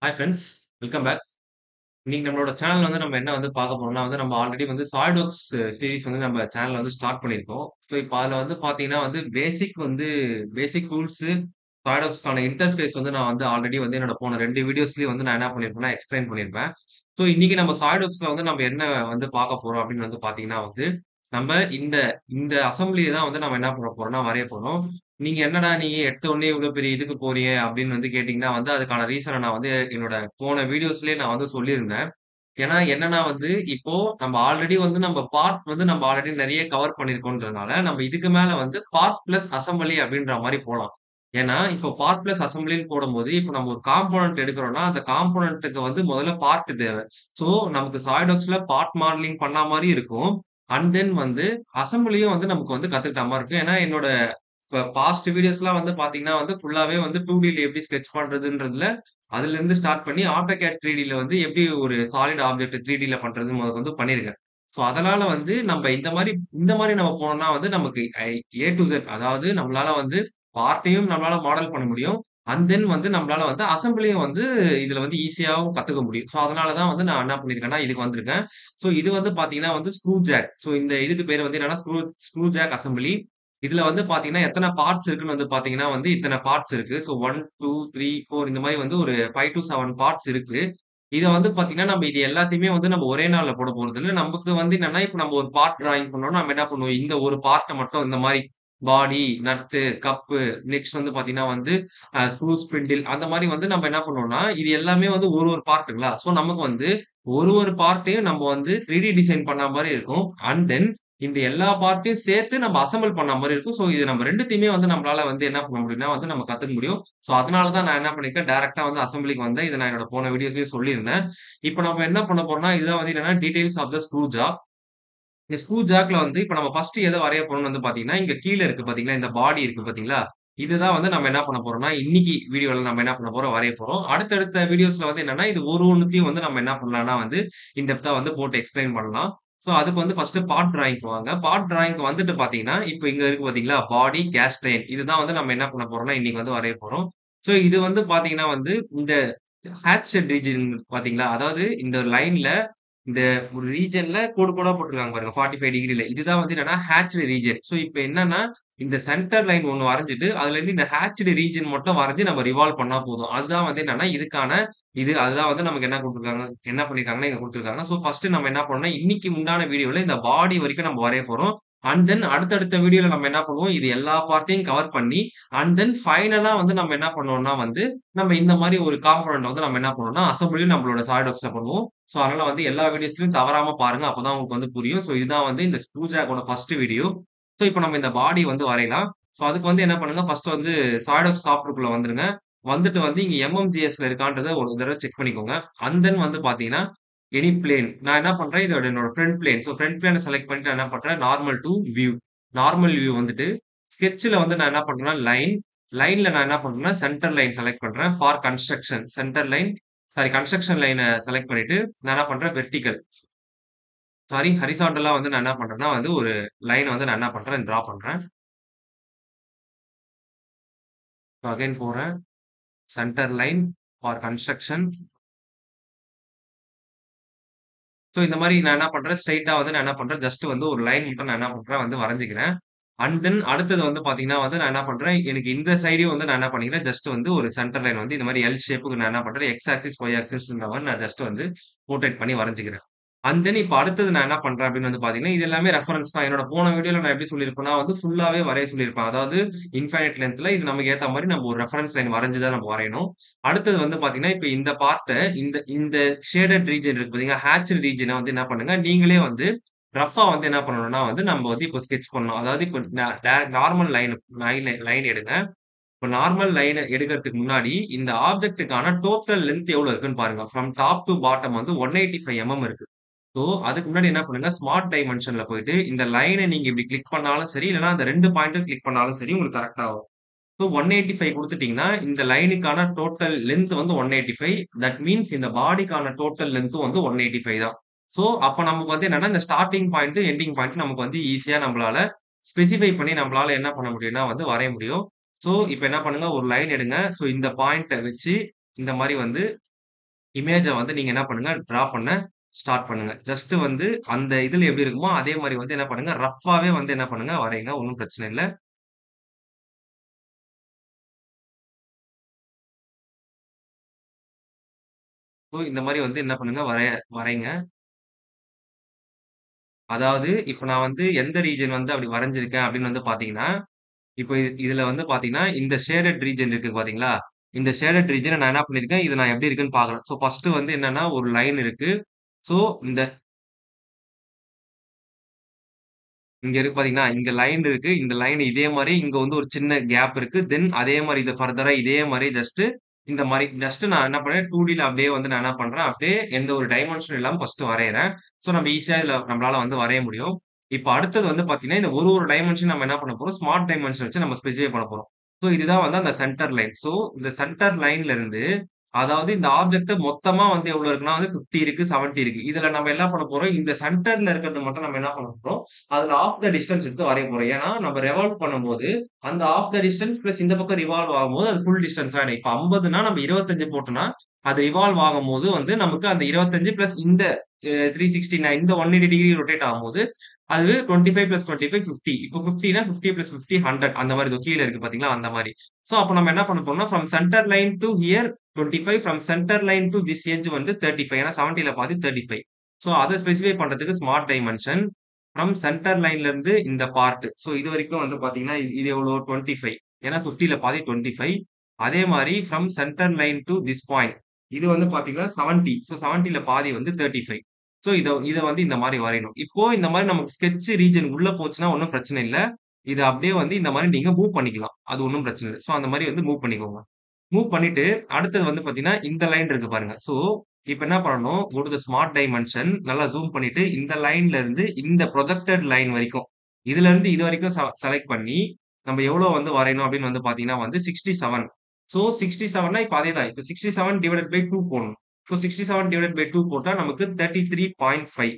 Hi friends, welcome back. இன்னைக்கு நம்மளோட சேனல்ல நம்ம என்ன பார்க்க போறோம்னா நம்ம ஆல்ரெடி சாலிட்வொர்க்ஸ் சீரிஸ் நம்ம சேனல்ல ஸ்டார்ட் பண்ணியிருக்கோம். ஸோ இப்ப அதுல பார்த்தீங்கன்னா பேசிக் டூல்ஸ் சாலிட்வொர்க்ஸ்க்கான இன்டர்ஃபேஸ் நான் ஆல்ரெடி என்னோட போன 2 வீடியோஸ்லயும் நான் என்ன பண்ணியிருப்பேன்னா எக்ஸ்பிளைன் பண்ணியிருப்பேன். ஸோ இன்னைக்கு நம்ம சாலிட்வொர்க்ஸ்ல நம்ம என்ன பார்க்க போறோம் அப்படின்னு பார்த்தீங்கன்னா நம்ம இந்த இந்த அசெம்பிளிய தான் நம்ம என்ன பண்ண போறோம்னா வரைய போறோம். நீங்க என்னடா நீ எடுத்த உடனே இவ்வளவு பெரிய இதுக்கு போறீங்க அப்படின்னு கேட்டீங்கன்னா அதுக்கான ரீசன நான் என்னோட போன வீடியோஸ்லயே நான் சொல்லியிருந்தேன். ஏன்னா என்னன்னா இப்போ நம்ம ஆல்ரெடி நம்ம பார்ட் நம்ம ஆல்ரெடி நெறைய கவர் பண்ணியிருக்கோம்ன்றதுனால, நம்ம இதுக்கு மேல பார்ட் பிளஸ் அசெம்பிளி அப்படின்ற மாரி போலாம். ஏன்னா, இப்போ பார்ட் பிளஸ் அசெம்பிளின்னு போடும்போது, இப்போ நம்ம ஒரு காம்போனன்ட் எடுக்கிறோம்னா, அந்த காம்போனன்ட்க்கு முதல்ல பார்ட் தேவ. ஸோ, நமக்கு சாலிட்வொர்க்ஸ்ல பார்ட் மாடலிங் பண்ண மாரி இருக்கும். அண்ட் தென் அசெம்பிளியும் நமக்கு கத்துக்கிட்ட மாரி இருக்கும். ஏன்னா, என்னோட இப்ப பாஸ்ட் வீடியோஸ்லாம் பார்த்தீங்கன்னா ஃபுல்லாவே 2Dல எப்படி ஸ்கெட்ச் பண்றதுன்றதுல, அதுலருந்து ஸ்டார்ட் பண்ணி AutoCAD 3Dல எப்படி ஒரு சாலிட் ஆப்ஜெக்ட் 3Dல பண்றதுன்னு பண்ணியிருக்கேன். ஸோ அதனால நம்ம இந்த மாரி நம்ம போனோம்னா நமக்கு ஏ டூ இசட் அதாவது நம்மளால பார்ட்டையும் நம்மளால மாடல் பண்ண முடியும். அண்ட் தென் நம்மளால அசெம்பிளியும் இதுல ஈஸியாவும் கத்துக்க முடியும். ஸோ அதனால தான் நான் என்ன பண்ணியிருக்கேன்னா, இதுக்கு வந்திருக்கேன். ஸோ இது பார்த்தீங்கன்னா ஸ்க்ரூ ஜாக். ஸோ இந்த இதுக்கு பேரு என்னன்னா ஸ்க்ரூ ஸ்க்ரூ ஜாக் அசெம்பிளி. இதுல பார்த்தீங்கன்னா, எத்தன பார்ட்ஸ் இருக்குன்னு பார்த்தீங்கன்னா இத்தன பார்ட்ஸ் இருக்கு. ஸோ 1, 2, 3, 4 இந்த மாரி ஒரு 5 டூ 7 பார்ட்ஸ் இருக்கு. இத பார்த்தீங்கன்னா, நம்ம இது எல்லாத்தையுமே நம்ம ஒரே நாள்ல போட போறதில்ல. நமக்கு என்னன்னா, இப்ப நம்ம ஒரு பார்ட் டிராயிங் பண்ணோம்னா, நம்ம என்ன பண்ணுவோம், இந்த ஒரு பார்ட்ட மட்டும் இந்த மாரி பாடி, நட்டு, கப்பு, நெக்ஸ்ட் பார்த்தீங்கன்னா ஸ்க்ரூ, ஸ்பிண்டில் அந்த மாரி நம்ம என்ன பண்ணுவோம்னா, இது எல்லாமே ஒரு பார்ட்டுங்களா. ஸோ நமக்கு ஒரு பார்ட்டையும் நம்ம 3D டிசைன் பண்ண மாரி இருக்கும். அண்ட் தென் இந்த எல்லா பார்ட்டையும் சேர்த்து நம்ம அசெம்பிள் பண்ண மாரி இருக்கும். ஸோ இது நம்ம 2த்தையுமே நம்மளால என்ன பண்ண முடியும்னா நம்ம கத்துக்க முடியும். ஸோ அதனால தான் நான் என்ன பண்ணியிருக்கேன், டைரக்ட்டா அசெம்பிளிக்கு வந்தேன். இத நான் என்னோட போன வீடியோஸ்லயும் சொல்லியிருந்தேன். இப்ப நம்ம என்ன பண்ண போறோம்னா, இதுதான் என்னன்னா details of the screw jack. இந்த ஸ்க்ரூ ஜாக்ல இப்ப நம்ம ஃபர்ஸ்ட் எத வரைய போறோம்னு பாத்தீங்கன்னா, இங்க கீழ இருக்கு பாத்தீங்களா, இந்த பாடி இருக்கு பாத்தீங்களா? இதுதான் நம்ம என்ன பண்ண போறோம்னா, இன்னைக்கு வீடியோல நம்ம என்ன பண்ண போறோம், வரைய போறோம். அடுத்தடுத்த வீடியோஸ்ல என்னன்னா, இது ஒரு ஒண்ணுத்தையும் நம்ம என்ன பண்ணலாம்னா இன் டெப்த்தா போட்டு எக்ஸ்பிளைன் பண்ணலாம். சோ அதுக்கு ஃபர்ஸ்ட் பார்ட் டிராயிங்க்கு வாங்க. பார்ட் டிராயிங்க்கு வந்துட்டு பாத்தீங்கன்னா, இப்ப இங்க இருக்கு பாத்தீங்களா, பாடி, கேஸ்ட் அயர்ன். இதுதான் நம்ம என்ன பண்ண போறோம்னா, இன்னைக்கு வரைய போறோம். சோ இது பாத்தீங்கன்னா இந்த ஹேட்சட் ரீஜியன் பாத்தீங்களா? அதாவது இந்த லைன்ல இந்த ஒரு ரீஜியன்ல கோடு கோடா போட்டுருக்காங்க பாருங்க. 45 டிகிரில. இதுதான் என்னன்னா ஹேட்ச்டு ரீஜியன். சோ இப்ப என்னன்னா, இந்த சென்டர் லைன் ஒண்ணு வரைஞ்சுட்டு, அதுலேருந்து இந்த ஹேட்ச்டு ரீஜியன் மட்டும் வரைஞ்சு நம்ம ரிவால்வ் பண்ணா போதும். அதுதான் என்னன்னா, இதுக்கான அதுதான் நமக்கு என்ன குடுத்துருக்காங்க, என்ன பண்ணியிருக்காங்கன்னா, இங்க குடுத்துருக்காங்க. சோ ஃபர்ஸ்ட் நம்ம என்ன பண்ணணும்னா, இன்னைக்கு உண்டான வீடியோல இந்த பாடி வரைக்கும் நம்ம வரைய போறோம். அண்ட் தென் அடுத்தடுத்த வீடியோல நம்ம என்ன பண்ணுவோம், இது எல்லா பார்ட்டையும் கவர் பண்ணி, அண்ட் தென் ஃபைனலா நம்ம என்ன பண்ணுவோம்னா நம்ம இந்த மாரி ஒரு காம்போனன்ட் நம்ம என்ன பண்ணுவோம்னா, அசெம்பிளியும் நம்மளோட சாலிட்வொர்க்ஸ்ல பண்ணுவோம். சோ அதனால எல்லா வீடியோஸ்லயும் தவறாம பாருங்க. அப்பதான் உங்களுக்கு புரியும். சோ இதுதான் இந்த ஸ்க்ரூ ஜாக்கோட ஃபர்ஸ்ட் வீடியோ. சோ இப்ப நம்ம இந்த பாடி வரையலாம். சோ அதுக்கு என்ன பண்ணுங்க, ஃபர்ஸ்ட் சாலிட்வொர்க்ஸ் சாஃப்ட்வேர்க்குள்ள வந்துருங்க. வந்துட்டு இங்க எம்எம்ஜிஎஸ்ல இருக்கான்றத ஒரு தடவ செக் பண்ணிக்கோங்க. அண்ட் தென் பாத்தீங்கன்னா, எனி பிளேன். நான் என்ன பண்றேன், இதோட என்னோட ஃப்ரண்ட் பிளேன். சோ ஃப்ரண்ட் பிளேன செலக்ட் பண்ணிட்டு நான் என்ன பண்றேன், normal to view. Normal view வந்துட்டு ஸ்கெட்ச்ல நான் என்ன பண்றேன்னா, லைன். லைன்ல நான் என்ன பண்றேன்னா, சென்டர் லைன் செலக்ட் பண்றேன். For construction centre line sorry construction லைன செலக்ட் பண்ணிட்டு, நான் என்ன பண்றேன் வெர்டிகல் சாரி ஹரிசாண்டலா நான் என்ன பண்றேன்னா ஒரு லைன் நான் என்ன பண்றேன் டிரா பண்றேன். அகைன் போறேன். Centre line for construction. So இந்த மாரி நான் என்ன பண்றேன், ஸ்ட்ரெய்ட்டா நான் என்ன பண்றேன், ஜஸ்ட் ஒரு லைன் மட்டும் நான் என்ன பண்றேன் வரைஞ்சுக்கிறேன். அண்ட் தென் அடுத்தது பாத்தீங்கன்னா நான் என்ன பண்றேன், எனக்கு இந்த சைடையும் நான் என்ன பண்ணிக்கிறேன், ஜஸ்ட் ஒரு சென்டர் லைன் இந்த மாரி எல் ஷேப்புக்கு நான் என்ன பண்றேன், எக்ஸ் ஆக்சிஸ், ஒய் ஆக்சிஸ்ன்ற மாரி நான் ஜஸ்ட் ரொட்டேட் பண்ணி வரைஞ்சுக்கிறேன். அண்ட் தென் இப்ப அடுத்தது நான் என்ன பண்றேன் அப்படின்னு பாத்தீங்கன்னா, இது எல்லாமே ரெஃபரன்ஸ் தான். என்னோட போன வீடியோல நான் எப்படி சொல்லியிருப்பேன்னா ஃபுல்லாவே வரைய சொல்லியிருப்பேன். அதாவது இன்ஃபைனைட் லென்த்ல இது நமக்கு ஏத்த மாரி நம்ம ஒரு ரெஃபரன்ஸ் லைன் வரைஞ்சு தான் நம்ம வரையணும். அடுத்தது பாத்தீங்கன்னா, இப்ப இந்த பார்ட்ட இந்த இந்த ஷேடட் ரீஜியன் இருக்கு பாத்தீங்களா, ஹேட்ச்டு ரீஜியன என்ன பண்ணுங்க, நீங்களே ரஃப்பா என்ன பண்ணணும்னா நம்ம இப்போ ஸ்கெட்ச் பண்ணணும். அதாவது இப்ப நார்மல் லைன் எடுங்க. இப்ப நார்மல் லைன் எடுக்கிறதுக்கு முன்னாடி இந்த ஆப்ஜெக்ட்டுக்கான டோட்டல் லென்த் எவ்வளவு இருக்குன்னு பாருங்க. ஃப்ரம் டாப் டூ பாட்டம் 185 இருக்கு. சோ, அதுக்கு முன்னாடி என்ன பண்ணுங்க, ஸ்மார்ட் டைமென்ஷன்ல போயிட்டு இந்த லைன நீங்க இப்படி கிளிக் பண்ணாலும் சரி, இல்லன்னா அந்த 2 பாயிண்ட்டும் கிளிக் பண்ணாலும் சரி உங்களுக்கு கரெக்ட்டா வரும். சோ 185 குடுத்துட்டீங்கன்னா, இந்த லைனுக்கான டோட்டல் லென்த் 185. தட் மீன்ஸ் இந்த பாடிக்கான டோட்டல் லென்த்தும் 185 தான். சோ, அப்ப நமக்கு என்னன்னா, இந்த ஸ்டார்ட்டிங் பாயிண்ட், எண்டிங் பாயிண்ட் நமக்கு ஈஸியா நம்மளால ஸ்பெசிஃபை பண்ணி நம்மளால என்ன பண்ண முடியும்னா வரைய முடியும். சோ, இப்ப என்ன பண்ணுங்க, ஒரு லைன் எடுங்க. சோ, இந்த பாயிண்ட்ட வச்சு இந்த மாரி இமேஜ வந்து நீங்க என்ன பண்ணுங்க, டிரா பண்ண ஸ்டார்ட் பண்ணுங்க. ஜஸ்ட் வந்து அந்த இதுல எப்படி இருக்குமோ, அதே மாரி வந்து என்ன பண்ணுங்க, ரஃப்பாவே வந்து என்ன பண்ணுங்க, வரையுங்க. ஒண்ணும் பிரச்சனை இல்ல. ஸோ இந்த மாரி வந்து என்ன பண்ணுங்க, வரைங்க. அதாவது இப்ப நான் வந்து எந்த ரீஜியன் வந்து அப்படி வரைஞ்சிருக்கேன் அப்படின்னு வந்து பார்த்தீங்கன்னா, இப்ப இதுல வந்து பார்த்தீங்கன்னா, இந்த ஷேடட் ரீஜியன் இருக்கு பார்த்தீங்களா? இந்த ஷேடட் ரீஜியன நான் என்ன பண்ணியிருக்கேன், இது நான் எப்படி இருக்குன்னு பார்க்குறேன். ஸோ ஃபர்ஸ்ட்டு வந்து என்னன்னா, ஒரு லைன் இருக்கு. ஸோ இந்த இங்க இருக்கு பார்த்தீங்களா? இங்க லைன் இருக்கு. இந்த லைன் இதே மாரி இங்க வந்து ஒரு சின்ன கேப் இருக்கு. தென் அதே மாரி இத ஃபர்தரா இதே மாரி இந்த மாரி ஜஸ்ட் நான் என்ன பண்ணேன் 2Dல அப்படியே வந்து நான் என்ன பண்றேன், அப்படியே எந்த ஒரு டைமென்ஷனும் இல்லாம ஃபர்ஸ்ட்டு வரையறேன். ஸோ நம்ம ஈஸியா இதுல நம்மளால வந்து வரைய முடியும். இப்ப அடுத்தது வந்து பார்த்தீங்கன்னா, இந்த ஒரு டைமென்ஷன் நம்ம என்ன பண்ண போறோம், ஸ்மார்ட் டைமென்ஷன் வச்சு நம்ம ஸ்பெசிஃபை பண்ண போறோம். ஸோ இதுதான் வந்து அந்த சென்டர் லைன். ஸோ இந்த சென்டர் லைன்ல இருந்து அதாவது இந்த ஆப்ஜெக்ட் மொத்தமா வந்து எவ்வளோ இருக்குன்னா வந்து 50 இருக்கு, 70 இருக்கு. இதுல நம்ம என்ன பண்ண போறோம், இந்த சென்டர்ல இருக்கிறது மட்டும் நம்ம என்ன பண்ண போறோம், அதுல ஆஃப் த டிஸ்டன்ஸ் எடுத்து வரைய போறோம். ஏன்னா, நம்ம ரெவால்வ் பண்ணும்போது, அந்த ஆஃப் த டிஸ்டன்ஸ் பிளஸ் இந்த பக்கம் ரிவால்வ் ஆகும்போது, அது ஃபுல் டிஸ்டன்ஸ் ஆயிடும். இப்ப 50ன்னா நம்ம 25 போட்டோம்னா, அது ரிவால்வ் ஆகும்போது வந்து நமக்கு அந்த 25 பிளஸ் இந்த 369 இந்த 180 டிகிரி ரொட்டேட் ஆகும்போது, அது 25 பிளஸ் 25 50. இப்போ 50ன்னா 50 பிளஸ் 50 100 அந்த மாரி இதோ கீழ இருக்கு பாத்தீங்களா? அந்த மாரி. சோ, அப்ப நம்ம என்ன பண்ண போறோம்னா, from centre line to here 25 from centre line to this edge வந்து 35. ஏன்னா 70ல பாதி 35. சோ, அத ஸ்பெசிஃபை பண்றதுக்கு ஸ்மார்ட் டைமென்ஷன் ஃப்ரம் சென்டர் லைன்ல இருந்து இந்த பார்ட். சோ இதுவரைக்கும் வந்து பாத்தீங்கன்னா, இது எவ்வளோ 25. ஏன்னா 50ல பாதி 25. அதே மாரி from centre line to this point. இது வந்து பாத்தீங்கன்னா 70. சோ 70ல பாதி வந்து 35. சோ இத இத வந்து இந்த மாரி வரையணும். இப்போ இந்த மாரி நமக்கு ஸ்கெட்ச் ரீஜன் உள்ள போச்சுன்னா ஒண்ணும் பிரச்சனை இல்ல. இத அப்படியே வந்து இந்த மாரி நீங்க மூவ் பண்ணிக்கலாம். அது ஒண்ணும் பிரச்சனை இல்ல. சோ அந்த மாரி வந்து மூவ் பண்ணிக்கோங்க. மூவ் பண்ணிட்டு, அடுத்தது வந்து பாத்தீங்கன்னா, இந்த லைன் இருக்கு பாருங்க. சோ, இப்ப என்ன பண்ணணும், கோ டூ த ஸ்மார்ட் டைமென்ஷன் நல்லா ஜூம் பண்ணிட்டு, இந்த லைன்ல இருந்து இந்த ப்ரொஜெக்டட் லைன் வரைக்கும், இதுல இருந்து இது வரைக்கும் செலக்ட் பண்ணி, நம்ம எவ்வளோ வந்து வரையணும் அப்படின்னு வந்து பாத்தீங்கன்னா வந்து 67. சோ 67னா இப்ப அதேதான். இப்ப 67 டிவைடட் பை 2 போடணும். சோ 67 டிவைடட் பை 2 போட்டா நமக்கு 33.5.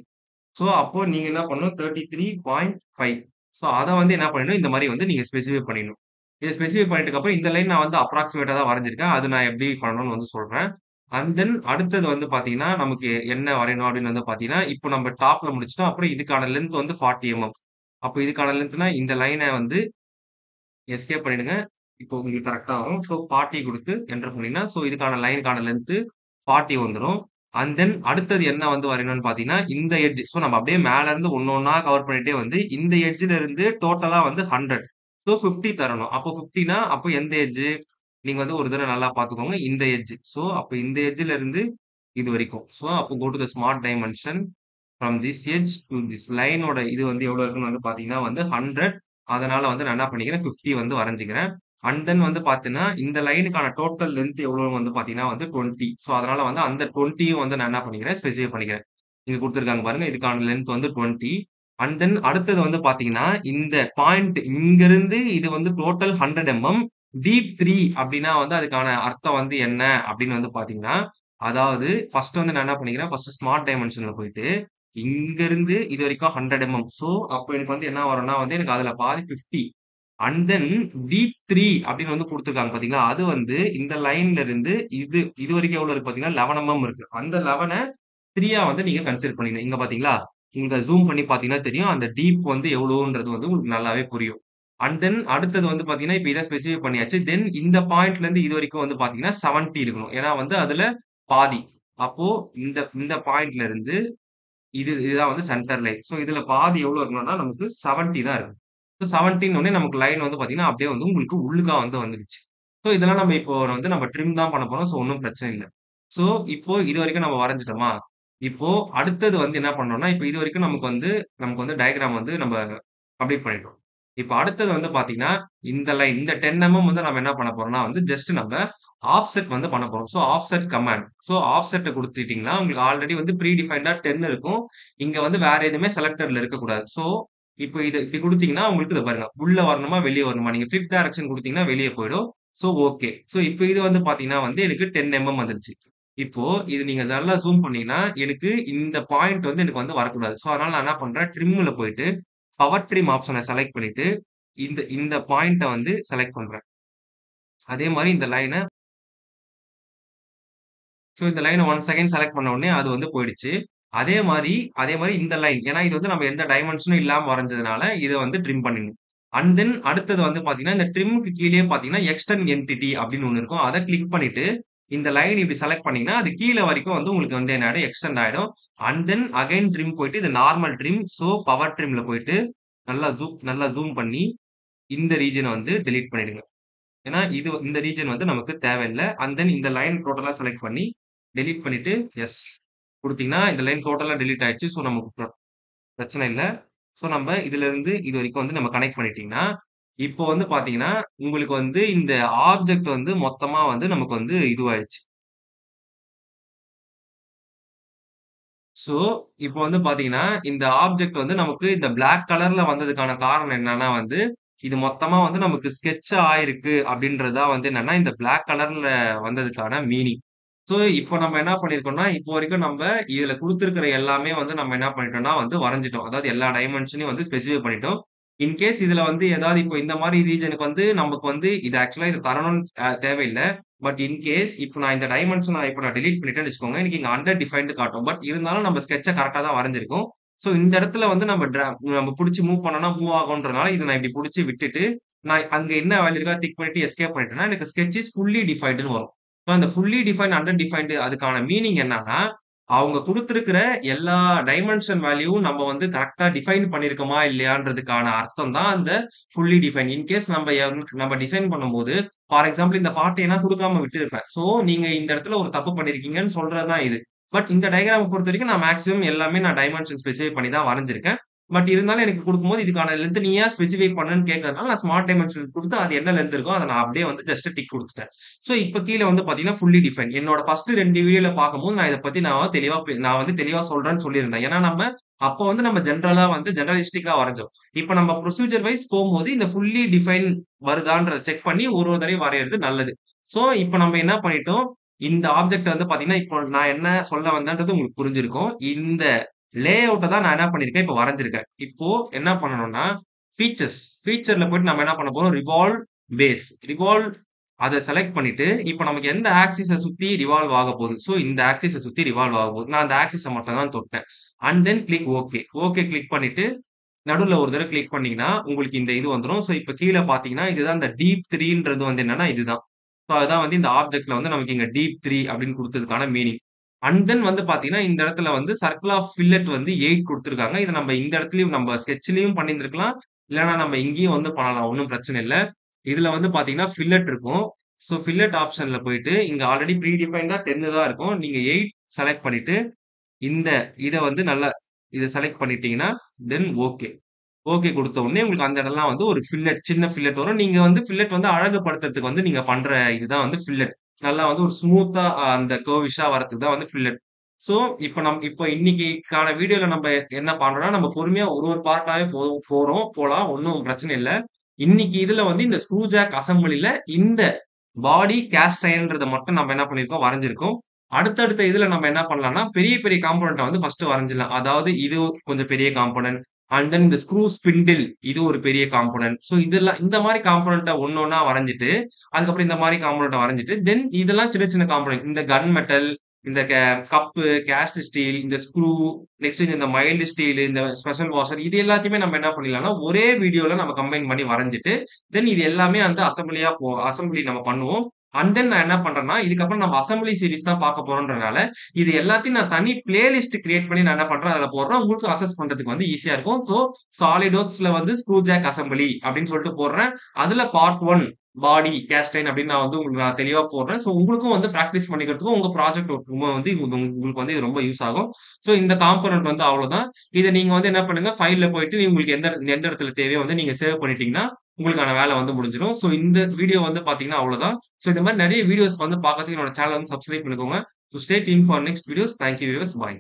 சோ அப்போ நீங்க என்ன பண்ணணும் 33.5. சோ அத வந்து என்ன பண்ணணும், இந்த மாரி வந்து நீங்க ஸ்பெசிஃபை பண்ணிடணும். இத ஸ்பெசிஃபை பண்ணிட்டதுக்கு அப்புறம் இந்த லைன் நான் வந்து அப்ராக்ஸிமேட்டா தான் வரைஞ்சிருக்கேன். அது நான் எப்படி பண்ணணும்னு வந்து சொல்றேன். அண்ட் தென் அடுத்தது வந்து பார்த்தீங்கன்னா, நமக்கு என்ன வரையணும் அப்படின்னு வந்து பார்த்தீங்கன்னா, இப்போ நம்ம டாப்ல முடிச்சுட்டோம். அப்புறம் இதுக்கான லென்த் வந்து 40 mm. அப்ப இதுக்கான லென்த்னா இந்த லைன வந்து எஸ்கேப் பண்ணிடுங்க. இப்போ உங்களுக்கு கரெக்ட்டா வரும். ஸோ 40 குடுத்து என்டர் பண்ணீங்கன்னா, ஸோ இதுக்கான லைனுக்கான லென்த் 40 வந்துரும். அண்ட் தென் அடுத்தது என்ன வந்து வரையணும்னு பார்த்தீங்கன்னா, இந்த எட்ஜ். ஸோ நம்ம அப்படியே மேல இருந்து ஒண்ணு ஒண்ணா கவர் பண்ணிட்டே வந்து, இந்த எட்ஜ்ல இருந்து டோட்டலா வந்து 100. ஸோ 50 தரணும். அப்போ 50னா, அப்போ எந்த எட்ஜ்? நீங்க வந்து ஒரு தடவ நல்லா பார்த்துக்கோங்க. இந்த எட்ஜ். ஸோ அப்ப இந்த எட்ஜ்ல இருந்து இது வரைக்கும். ஸோ அப்போ go to the smart dimension from this edge to this லைனோட இது வந்து எவ்வளோ இருக்குன்னு வந்து பார்த்தீங்கன்னா வந்து 100. அதனால வந்து நான் என்ன பண்ணிக்கிறேன் 50 வந்து வரைஞ்சுக்கிறேன். அண்ட் தென் வந்து பார்த்தீங்கன்னா, இந்த லைனுக்கான டோட்டல் லென்த் எவ்வளோன்னு வந்து பார்த்தீங்கன்னா வந்து 20. ஸோ அதனால வந்து அந்த 20யும் வந்து நான் என்ன பண்ணிக்கிறேன், ஸ்பெசிஃபை பண்ணிக்கிறேன். இங்க குடுத்துருக்காங்க பாருங்க. இதுக்கான லென்த் வந்து 20. அண்ட் தென் அடுத்தது வந்து பார்த்தீங்கன்னா, இந்த பாயிண்ட் இங்கிருந்து இது வந்து டோட்டல் 100 mm. டீப் 3 அப்டின்னா வந்து அதுக்கான அர்த்தம் வந்து என்ன அப்டின்னு வந்து பார்த்தீங்கன்னா, அதாவது ஃபர்ஸ்ட் வந்து நான் என்ன பண்ணிக்கிறேன், ஃபர்ஸ்ட் ஸ்மார்ட் டைமென்ஷன்ல போயிட்டு, இங்கிருந்து இதுவரைக்கும் 100 mm. ஸோ அப்ப எனக்கு வந்து என்ன வரும்னா வந்து எனக்கு அதுல பாதி 50. அண்ட் தென் டீப் 3 அப்படின்னு வந்து குடுத்துருக்காங்க பாத்தீங்களா? அது வந்து இந்த லைன்ல இருந்து இதுவரைக்கும் எவ்வளவு இருக்கு பாத்தீங்கன்னா, 11 mm இருக்கு. அந்த 11 3ஆ வந்து நீங்க கன்சிடர் பண்ணிக்கணும். இங்க பாத்தீங்களா? நீங்க ஜூம் பண்ணி பாத்தீங்கன்னா தெரியும். அந்த டீப் வந்து எவ்வளோன்றது வந்து உங்களுக்கு நல்லாவே புரியும். அண்ட் தென் அடுத்தது வந்து பாத்தீங்கன்னா, இப்ப இத ஸ்பெசிஃபை பண்ணியாச்சு. தென் இந்த பாயிண்ட்ல இருந்து இதுவரைக்கும் வந்து பாத்தீங்கன்னா 70 இருக்கணும். ஏன்னா வந்து அதுல பாதி. அப்போ இந்த இந்த பாயிண்ட்ல இருந்து இதுதான் வந்து சென்டர் லைன். ஸோ இதுல பாதி எவ்வளோ இருக்கணும்னா, நமக்கு 70 தான் இருக்கு. ஸோ 70 உடனே நமக்கு லைன் வந்து பார்த்தீங்கன்னா, அப்படியே வந்து உங்களுக்கு உள்ளுக்கா வந்து வந்துருச்சு. ஸோ இதெல்லாம் நம்ம இப்போ வந்து நம்ம ட்ரிம் தான் பண்ண போறோம். ஸோ ஒண்ணும் பிரச்சனை இல்ல. ஸோ இப்போ இதுவரைக்கும் நம்ம வரைஞ்சுட்டோமா? இப்போ அடுத்தது வந்து என்ன பண்ணோம்னா, இப்போ இதுவரைக்கும் நமக்கு வந்து டயகிராம் வந்து நம்ம கம்ப்ளீட் பண்ணிட்டோம். இப்ப அடுத்தது வந்து பார்த்தீங்கன்னா, இந்த லைன் இந்த 10 வந்து நம்ம என்ன பண்ண போறோம்னா வந்து ஜஸ்ட் நம்ம ஆஃப்செட் வந்து பண்ண போறோம். So offset command. ஸோ ஆஃப்செட்ட குடுத்துட்டீங்கன்னா, உங்களுக்கு ஆல்ரெடி வந்து ப்ரீ டிஃபைன்டா 10 இருக்கும். இங்க வந்து வேற எதுவுமே செலக்டர்ல இருக்கக்கூடாது. ஸோ இப்போ இது இப்படி குடுத்தீங்கன்னா, உங்களுக்கு இத பாருங்க. உள்ள வரணுமா? வெளிய வரணுமா? நீங்க ஃபிளிப் டைரக்ஷன் குடுத்தீங்கன்னா வெளிய போயிடும். So okay. ஸோ இப்போ இது வந்து பார்த்தீங்கன்னா வந்து எனக்கு 10 வந்துருச்சு. இப்போ இது நீங்க நல்லா ஜூம் பண்ணீங்கன்னா, எனக்கு இந்த பாயிண்ட் வந்து எனக்கு வந்து வரக்கூடாது. ஸோ அதனால நான் என்ன பண்றேன், ட்ரிம்ல போயிட்டு பவர் ட்ரிம் ஆப்ஷன செலக்ட் பண்ணிட்டு, இந்த இந்த பாயிண்ட்ட வந்து செலக்ட் பண்றேன். அதே மாரி இந்த லைன ஸோ இந்த லைன 1 செகண்ட் செலக்ட் பண்ண உடனே அது வந்து போயிடுச்சு. அதே மாரி அதே மாரி இந்த லைன். ஏன்னா இது வந்து நம்ம எந்த டைமென்ஷனும் இல்லாம வரைஞ்சதுனால, இத வந்து ட்ரிம் பண்ணிடணும். அண்ட் தென் அடுத்தது வந்து பார்த்தீங்கன்னா, இந்த ட்ரிம்க்கு கீழயே பார்த்தீங்கன்னா, எக்ஸ்டெண்ட் என்டிட்டி அப்படின்னு ஒண்ணு இருக்கும். அத கிளிக் பண்ணிட்டு, இந்த லைன் இப்படி செலக்ட் பண்ணீங்கன்னா, அது கீழ வரைக்கும் வந்து உங்களுக்கு வந்து என்ன ஆயிடும், எக்ஸ்டெண்ட் ஆயிடும். அண்ட் தென் அகைன் ட்ரிம் போயிட்டு, இது நார்மல் ட்ரிம். ஸோ பவர் ட்ரிம்ல போயிட்டு, நல்லா ஜூம் பண்ணி, இந்த ரீஜியன வந்து டெலீட் பண்ணிடுங்க. ஏன்னா இந்த ரீஜியன் வந்து நமக்கு தேவையில்ல. அண்ட் தென் இந்த லைன் டோட்டலா செலக்ட் பண்ணி, டெலீட் பண்ணிட்டு, எஸ் குடுத்தீங்கன்னா, இந்த லைன் டோட்டலா டெலீட் ஆயிடுச்சு. ஸோ நமக்கு பிரச்சனை இல்ல. ஸோ நம்ம இதிலிருந்து இது வரைக்கும் வந்து நம்ம கனெக்ட் பண்ணிட்டீங்கன்னா, இப்போ வந்து பார்த்தீங்கன்னா, உங்களுக்கு வந்து இந்த ஆப்ஜெக்ட் வந்து மொத்தமா வந்து நமக்கு வந்து இதுவாயிருச்சு. ஸோ, இப்போ வந்து பார்த்தீங்கன்னா, இந்த ஆப்ஜெக்ட் வந்து நமக்கு இந்த பிளாக் கலர்ல வந்ததுக்கான காரணம் என்னன்னா வந்து, இது மொத்தமா வந்து நமக்கு ஸ்கெட்ச் ஆயிருக்கு அப்படின்றது தான் வந்து என்னன்னா, இந்த பிளாக் கலர்ல வந்ததுக்கான மீனிங். ஸோ, இப்போ நம்ம என்ன பண்ணியிருக்கோம்னா, இப்போ வரைக்கும் நம்ப இதுல குடுத்திருக்கிற எல்லாமே வந்து நம்ம என்ன பண்ணிட்டோம்னா வந்து வரைஞ்சுட்டோம். அதாவது எல்லா டைமென்ஷனையும் வந்து ஸ்பெசிஃபை பண்ணிட்டோம். இன்கேஸ் இதுல வந்து ஏதாவது இப்போ இந்த மாரி ரீஜனுக்கு வந்து நமக்கு வந்து இது ஆக்சுவலா இது தரணும்னு தேவையில்ல. பட் இன்கேஸ் இப்ப நான் இந்த டைமென்ஷன இப்ப நான் டெலீட் பண்ணிட்டேன்னு வச்சுக்கோங்க. எனக்கு இங்க அண்டர் டிஃபைன்டு காட்டும். பட் இருந்தாலும் நம்ம ஸ்கெட்ச கரெக்ட்டா தான் வரைஞ்சிருக்கோம். ஸோ இந்த இடத்துல வந்து நம்ம புடிச்சு மூவ் பண்ணோம்னா மூவ் ஆகுன்றனால இத நான் இப்படி புடிச்சு விட்டுட்டு, நான் அங்க என்ன வேல்யூ இருக்கோ டிக் பண்ணிட்டு எஸ்கேப் பண்ணிட்டேன்னா, எனக்கு ஸ்கெட்ச் இஸ் ஃபுல்லி டிஃபைன்டுன்னு வரும். ஸோ அந்த ஃபுல்லி டிஃபைன்ட், அண்டர் டிஃபைன்டு அதுக்கான மீனிங் என்னன்னா, அவங்க குடுத்திருக்கிற எல்லா டைமென்ஷன் வேல்யூவும் நம்ம வந்து கரெக்ட்டா டிஃபைன் பண்ணியிருக்கோமா இல்லையான்றதுக்கான அர்த்தம் தான் அந்த ஃபுல்லி டிஃபைன். இன்கேஸ் நம்ம டிசைன் பண்ணும்போது ஃபார் எக்ஸாம்பிள் இந்த 40 நான் குடுக்காம விட்டுருப்பேன். சோ, நீங்க இந்த இடத்துல ஒரு தப்பு பண்ணியிருக்கீங்கன்னு சொல்றது தான் இது. பட் இந்த டயகிராம பொறுத்தவரைக்கும் நான் மேக்ஸிமம் எல்லாமே நான் டைமென்ஷன் ஸ்பெசிஃபை பண்ணி தான் வரைஞ்சிருக்கேன். பட் இருந்தாலும் எனக்கு குடுக்கும்போது இதுக்கான லென்த் நீ ஏன் ஸ்பெசிஃபை பண்ணன்னு கேட்கறதுனால நான் ஸ்மார்ட் டைமென்ஷன் குடுத்து அது என்ன லென்த் இருக்கோ அத நான் அப்படியே வந்து ஜஸ்ட் டிக் குடுத்துட்டேன். சோ, இப்ப கீழ வந்து பார்த்தீங்கன்னா, ஃபுல்லி டிஃபைன். என்னோட ஃபர்ஸ்ட் 2 வீடியோல பார்க்கும்போது நான் இத பத்தி நான் வந்து தெளிவா சொல்றேன்னு சொல்லியிருந்தேன். ஏன்னா அப்ப வந்து நம்ம ஜெனரலா வந்து ஜெனரலிஸ்டிக்கா வரைஞ்சோம். இப்ப நம்ம ப்ரொசீஜர் வைஸ் போம்போது இந்த ஃபுல்லி டிஃபைன் வருதான்றத செக் பண்ணி ஒரு தடவை வரையறது நல்லது. சோ, இப்ப நம்ம என்ன பண்ணிட்டோம், இந்த ஆப்ஜெக்ட் வந்து பார்த்தீங்கன்னா, இப்போ நான் என்ன சொல்ல வந்தேன்றது உங்களுக்கு புரிஞ்சிருக்கும். இந்த லே அவுட்ட தான் நான் என்ன பண்ணியிருக்கேன், இப்ப வரைஞ்சிருக்கேன். இப்போ என்ன பண்ணணும்னா, ஃபீச்சர்ல போயிட்டு நம்ம என்ன பண்ண போறோம், ரிவால்வ் அத செலக்ட் பண்ணிட்டு, இப்ப நமக்கு எந்த ஆக்சிஸ சுத்தி ரிவால்வ் ஆகப்போகுது. சோ, இந்த ஆக்சிஸ சுத்தி ரிவால்வ் ஆகப்போகுது. நான் அந்த ஆக்சிஸ மட்டும் தான் தொட்டேன். And then click okay. Okay click பண்ணிட்டு, நடுவுல ஒரு தடவ கிளிக் பண்ணீங்கன்னா, உங்களுக்கு இந்த இது வந்துரும். சோ, இப்ப கீழ பார்த்தீங்கன்னா, இதுதான் இந்த டீப் 3ன்றது வந்து என்னன்னா இதுதான். சோ, அதுதான் வந்து இந்த ஆப்ஜெக்ட்ல வந்து நமக்கு இங்க டீப் 3 அப்படின்னு குடுத்ததுக்கான மீனிங். அண்ட் தென் வந்து பார்த்தீங்கன்னா, இந்த இடத்துல வந்து சர்க்கிள் ஆஃப் ஃபில்லெட் வந்து 8 குடுத்துருக்காங்க. இத நம்ம இந்த இடத்துலயும் நம்ம ஸ்கெட்ச்லயும் பண்ணியிருந்திருக்கலாம். இல்லன்னா நம்ம இங்கேயும் வந்து பண்ணலாம். ஒண்ணும் பிரச்சனை இல்ல. இதுல வந்து பார்த்தீங்கன்னா, ஃபில்லெட் இருக்கும். சோ, ஃபில்லெட் ஆப்ஷன்ல போயிட்டு, இங்க ஆல்ரெடி ப்ரீ டிஃபைன்டா 10 தான் இருக்கும். நீங்க 8 செலக்ட் பண்ணிட்டு, இந்த இத வந்து நல்லா இத செலக்ட் பண்ணிட்டீங்கன்னா, தென் ஓகே. ஓகே குடுத்த உடனே உங்களுக்கு அந்த இடம்லாம் வந்து ஒரு சின்ன ஃபில்லெட் வரும். நீங்க வந்து ஃபில்லெட் வந்து அழகுபடுத்துறதுக்கு வந்து நீங்க பண்ற இதுதான் வந்து ஃபில்லெட். நல்லா வந்து ஒரு ஸ்மூத்தா அந்த கர்விஷா வரதுக்கு தான் வந்து ஃபில்லெட். சோ, இப்ப இன்னைக்கான வீடியோல நம்ம என்ன பண்றோம்னா, நம்ம பொறுமையா ஒரு ஒரு பார்ட்டாவே போலாம். ஒண்ணும் பிரச்சனை இல்ல. இன்னைக்கு இதுல வந்து இந்த ஸ்க்ரூ ஜாக் அசெம்பிளில இந்த பாடி கேஸ்ட் அயர்ன்றத மட்டும் நம்ம என்ன பண்ணியிருக்கோம், வரைஞ்சிருக்கோம். அடுத்தடுத்த இதுல நம்ம என்ன பண்ணலாம்னா, பெரிய பெரிய காம்போனன்ட்ட வந்து ஃபர்ஸ்ட் வரைஞ்சிடலாம். அதாவது இது கொஞ்சம் பெரிய காம்போனன்ட். அண்ட் தென் இந்த ஸ்க்ரூ ஸ்பிண்டில் இது ஒரு பெரிய காம்போனன்ட். சோ இதெல்லாம் இந்த மாரி காம்போனன்ட்ட ஒண்ணொன்னா வரைஞ்சுட்டு, அதுக்கப்புறம் இந்த மாரி காம்போனன்ட்ட வரைஞ்சுட்டு, தென் இதெல்லாம் சின்ன சின்ன காம்போனன்ட். இந்த கன் மெட்டல், இந்த கப்பு, கேஸ்ட் ஸ்டீல், இந்த ஸ்க்ரூ, நெக்ஸ்ட் இந்த மைல்டு ஸ்டீல், இந்த ஸ்பெஷல் வாஷர் இது எல்லாத்தையுமே நம்ம என்ன பண்ணிடலாம்னா, ஒரே வீடியோல நம்ம கம்பைன் பண்ணி வரைஞ்சுட்டு, தென் இது எல்லாமே வந்து அசெம்பிளி நம்ம பண்ணுவோம். அண்ட் தென் நான் என்ன பண்றேன்னா, இதுக்கப்புறம் நம்ம அசெம்பிளி சீரிஸ் தான் பார்க்க போறோம்ன்றனால, இது எல்லாத்தையும் நான் தனி பிளேலிஸ்ட் கிரியேட் பண்ணி நான் என்ன பண்றேன், அதுல போடுறேன். உங்களுக்கு அக்சஸ் பண்றதுக்கு வந்து ஈஸியா இருக்கும். சோ, சாலிட் ஒர்க்ஸ்ல வந்து ஸ்க்ரூ ஜாக் அசெம்பிளி அப்படின்னு சொல்லிட்டு போடுறேன். அதுல பார்ட் 1 பாடி, கேஸ்ட் அயர்ன் அப்படின்னு நான் வந்து உங்களுக்கு நான் தெளிவா போடுறேன். சோ, உங்களுக்கும் வந்து பிராக்டிஸ் பண்ணிக்கிறதுக்கும், உங்க ப்ராஜெக்ட் ஒர்க்குக்கும் வந்து உங்களுக்கு வந்து இது ரொம்ப யூஸ் ஆகும். சோ, இந்த காம்போனன்ட் வந்து அவ்வளவுதான். இத நீங்க வந்து என்ன பண்ணுங்க, ஃபைல்ல போயிட்டு உங்களுக்கு எந்த எந்த இடத்துல தேவையோ வந்து நீங்க சேவ் பண்ணிட்டீங்கன்னா, உங்களுக்கான வேலை வந்து முடிஞ்சிரும். சோ, இந்த வீடியோ வந்து பார்த்தீங்கன்னா அவ்வளவுதான். சோ, இந்த மாரி நெறைய வீடியோஸ் வந்து பார்க்கறதுக்கு என்னோட சேனல வந்து சப்ஸ்கிரைப் பண்ணிக்கோங்க. So, stay tune for next videos. Thank you viewers. Bye.